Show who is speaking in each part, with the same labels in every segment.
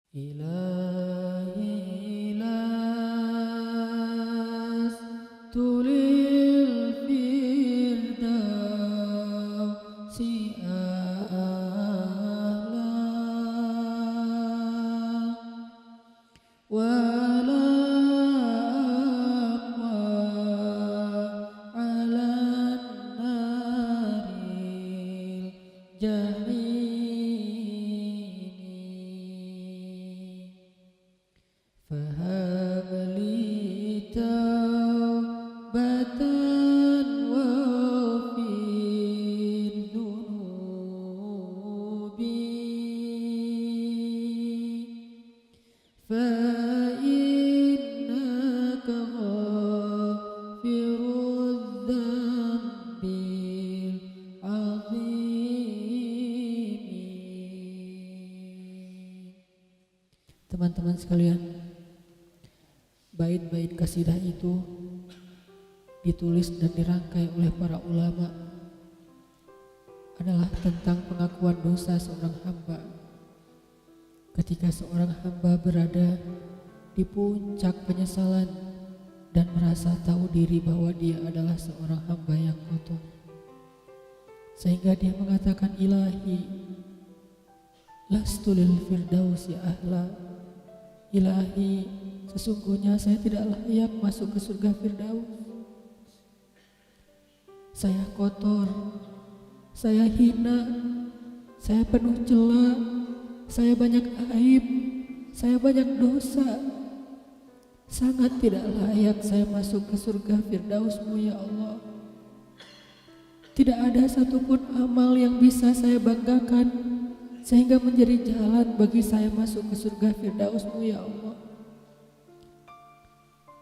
Speaker 1: إلهي لست للفردوس أعلى ولا أقوى على النار الجحيم فهب لي توبة واغفر ذنوبي فإنك غافر الذنب العظيم. Teman-teman sekalian, bait-bait kasidah itu ditulis dan dirangkai oleh para ulama adalah tentang pengakuan dosa seorang hamba. Ketika seorang hamba berada di puncak penyesalan dan merasa tahu diri bahwa dia adalah seorang hamba yang kotor, sehingga dia mengatakan, Ilahi lastu lil firdausi ahla. Ilahi, sesungguhnya saya tidak layak masuk ke surga Firdaus. Saya kotor, saya hina, saya penuh cela, saya banyak aib, saya banyak dosa. Sangat tidak layak saya masuk ke surga Firdaus-Mu ya Allah. Tidak ada satupun amal yang bisa saya banggakan sehingga menjadi jalan bagi saya masuk ke surga Firdaus-Mu ya Allah.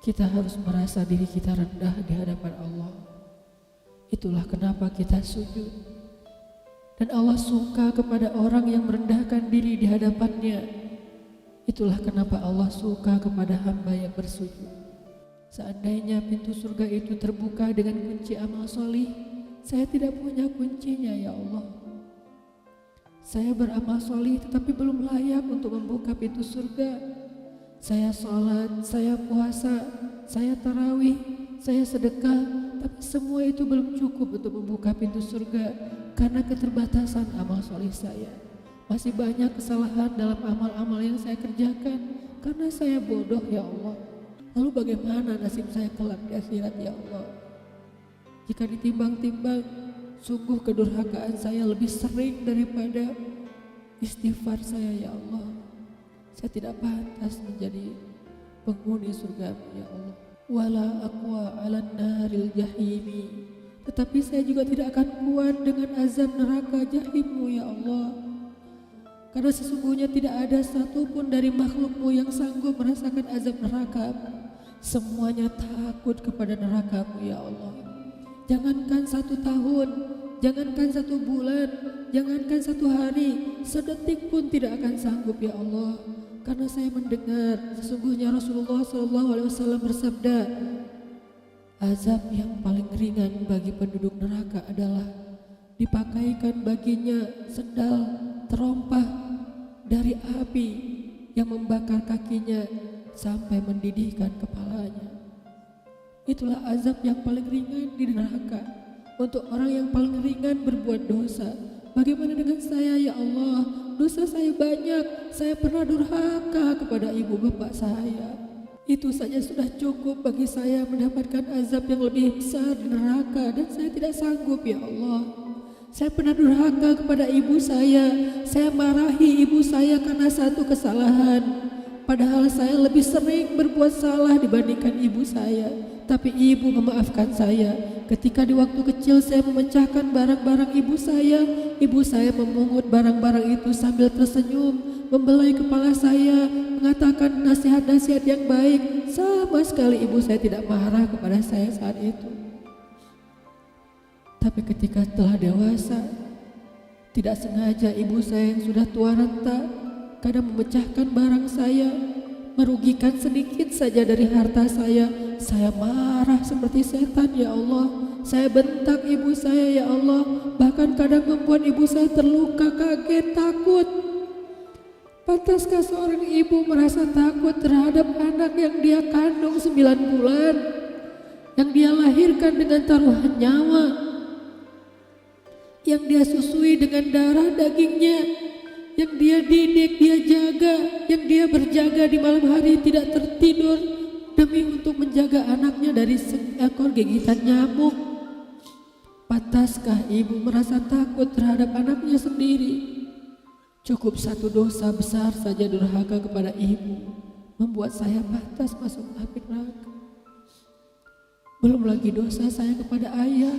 Speaker 1: Kita harus merasa diri kita rendah di hadapan Allah. Itulah kenapa kita sujud. Dan Allah suka kepada orang yang merendahkan diri di hadapannya. Itulah kenapa Allah suka kepada hamba yang bersujud. Seandainya pintu surga itu terbuka dengan kunci amal solih, saya tidak punya kuncinya ya Allah. Saya beramal solih tetapi belum layak untuk membuka pintu surga. Saya sholat, saya puasa, saya tarawih, saya sedekah, tapi semua itu belum cukup untuk membuka pintu surga karena keterbatasan amal solih saya. Masih banyak kesalahan dalam amal-amal yang saya kerjakan karena saya bodoh ya Allah. Lalu bagaimana nasib saya kelak di akhirat ya Allah? Jika ditimbang-timbang, sungguh kedurhakaan saya lebih sering daripada istighfar saya ya Allah. Saya tidak pantas menjadi penghuni surga ya Allah. Wala aqwa 'alan naril jahimi. Tetapi saya juga tidak akan kuat dengan azab neraka jahim-Mu ya Allah. Karena sesungguhnya tidak ada satupun dari makhluk-Mu yang sanggup merasakan azab neraka. Semuanya takut kepada neraka-Mu ya Allah. Jangankan 1 tahun, jangankan 1 bulan, jangankan 1 hari, sedetik pun tidak akan sanggup ya Allah. Karena saya mendengar sesungguhnya Rasulullah SAW bersabda, azab yang paling ringan bagi penduduk neraka adalah dipakaikan baginya sendal terompah dari api yang membakar kakinya sampai mendidihkan kepalanya. Itulah azab yang paling ringan di neraka untuk orang yang paling ringan berbuat dosa. Bagaimana dengan saya ya Allah? Dosa saya banyak, saya pernah durhaka kepada ibu bapak saya. Itu saja sudah cukup bagi saya mendapatkan azab yang lebih besar di neraka dan saya tidak sanggup ya Allah. Saya pernah durhaka kepada ibu saya marahi ibu saya karena satu kesalahan. Padahal saya lebih sering berbuat salah dibandingkan ibu saya. Tapi ibu memaafkan saya. Ketika di waktu kecil saya memecahkan barang-barang ibu saya memungut barang-barang itu sambil tersenyum, membelai kepala saya, mengatakan nasihat-nasihat yang baik. Sama sekali ibu saya tidak marah kepada saya saat itu. Tapi ketika telah dewasa, tidak sengaja ibu saya yang sudah tua renta kadang memecahkan barang saya, merugikan sedikit saja dari harta saya marah seperti setan ya Allah. Saya bentak ibu saya ya Allah, bahkan kadang membuat ibu saya terluka, kaget, takut. Pantaskah seorang ibu merasa takut terhadap anak yang dia kandung 9 bulan, yang dia lahirkan dengan taruhan nyawa, yang dia susui dengan darah dagingnya, yang dia didik, dia jaga, yang dia berjaga di malam hari tidak tertidur demi untuk menjaga anaknya dari seekor gigitan nyamuk? Pantaskah ibu merasa takut terhadap anaknya sendiri? Cukup satu dosa besar saja durhaka kepada ibu membuat saya pantas masuk api neraka. Belum lagi dosa saya kepada ayah.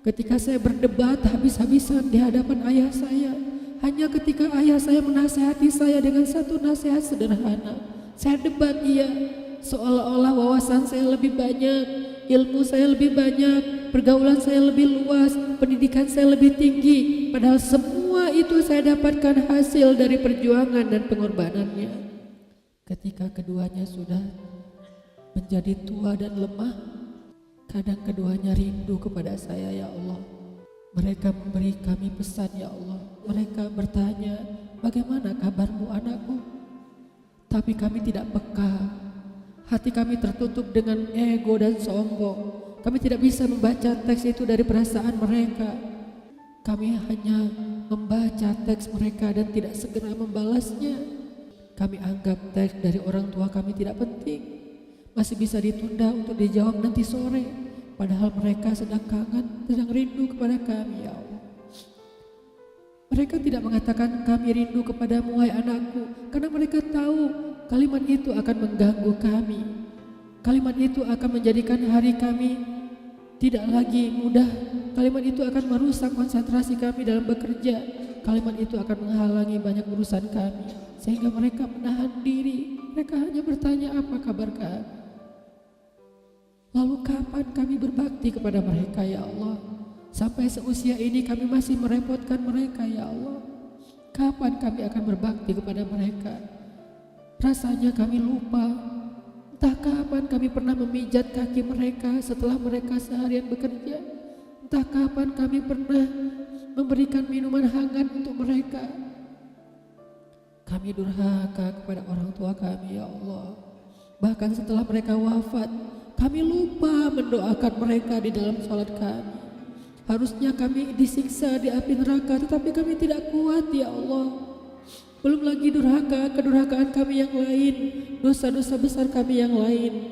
Speaker 1: Ketika saya berdebat habis-habisan di hadapan ayah saya, hanya ketika ayah saya menasihati saya dengan satu nasihat sederhana, saya debat ia, seolah-olah wawasan saya lebih banyak, ilmu saya lebih banyak, pergaulan saya lebih luas, pendidikan saya lebih tinggi, padahal semua itu saya dapatkan hasil dari perjuangan dan pengorbanannya. Ketika keduanya sudah menjadi tua dan lemah, kadang keduanya rindu kepada saya, ya Allah. Mereka memberi kami pesan, ya Allah. Mereka bertanya, bagaimana kabarmu anakku? Tapi kami tidak peka. Hati kami tertutup dengan ego dan sombong. Kami tidak bisa membaca teks itu dari perasaan mereka. Kami hanya membaca teks mereka dan tidak segera membalasnya. Kami anggap teks dari orang tua kami tidak penting, masih bisa ditunda untuk dijawab nanti sore. Padahal mereka sedang kangen, sedang rindu kepada kami, ya Allah. Mereka tidak mengatakan kami rindu kepadamu wahai anakku, karena mereka tahu kalimat itu akan mengganggu kami. Kalimat itu akan menjadikan hari kami tidak lagi mudah. Kalimat itu akan merusak konsentrasi kami dalam bekerja. Kalimat itu akan menghalangi banyak urusan kami, sehingga mereka menahan diri. Mereka hanya bertanya apa kabar kami. Lalu kapan kami berbakti kepada mereka, ya Allah? Sampai seusia ini kami masih merepotkan mereka, ya Allah. Kapan kami akan berbakti kepada mereka? Rasanya kami lupa. Entah kapan kami pernah memijat kaki mereka setelah mereka seharian bekerja. Entah kapan kami pernah memberikan minuman hangat untuk mereka. Kami durhaka kepada orang tua kami, ya Allah. Bahkan setelah mereka wafat, kami lupa mendoakan mereka di dalam sholat kami. Harusnya kami disiksa di api neraka, tetapi kami tidak kuat, ya Allah. Belum lagi durhaka, kedurhakaan kami yang lain, dosa-dosa besar kami yang lain.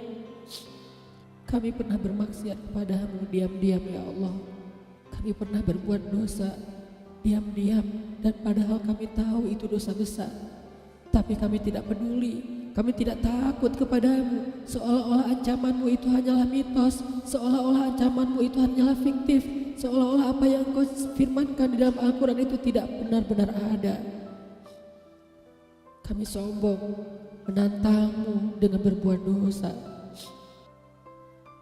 Speaker 1: Kami pernah bermaksiat kepadamu diam-diam, ya Allah. Kami pernah berbuat dosa diam-diam, dan padahal kami tahu itu dosa besar. Tapi kami tidak peduli, kami tidak takut kepadamu. Seolah-olah ancamanmu itu hanyalah mitos, seolah-olah ancamanmu itu hanyalah fiktif, seolah-olah apa yang kau firmankan di dalam Al-Quran itu tidak benar-benar ada. Kami sombong menantangmu dengan berbuat dosa.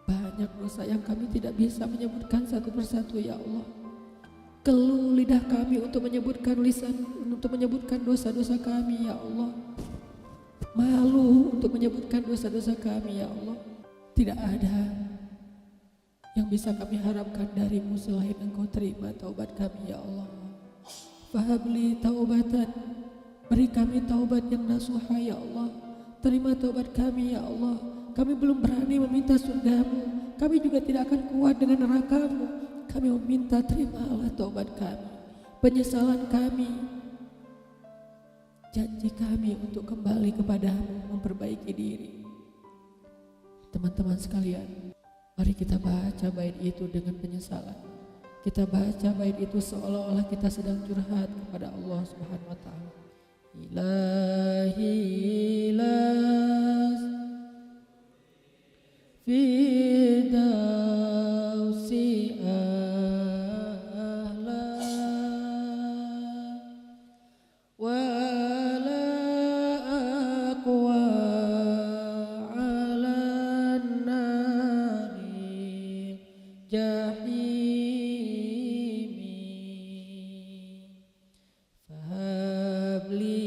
Speaker 1: Banyak dosa yang kami tidak bisa menyebutkan satu persatu, ya Allah. Keluh lidah kami untuk menyebutkan dosa-dosa kami, ya Allah. Malu untuk menyebutkan dosa-dosa kami, ya Allah. Tidak ada yang bisa kami harapkan darimu selain Engkau terima taubat kami, ya Allah. Fahabli taubatan, beri kami taubat yang nasuha, ya Allah. Terima taubat kami, ya Allah. Kami belum berani meminta surgamu, kami juga tidak akan kuat dengan nerakamu. Kami meminta terimalah taubat kami, penyesalan kami, janji kami untuk kembali kepadamu, memperbaiki diri. Teman-teman sekalian, mari kita baca bait itu dengan penyesalan. Kita baca bait itu seolah-olah kita sedang curhat kepada Allah Subhanahu wa Ta'ala. Ilahi las fidausi ahla wala aqwa ala nari jahimi fahabli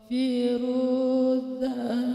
Speaker 1: Firudzat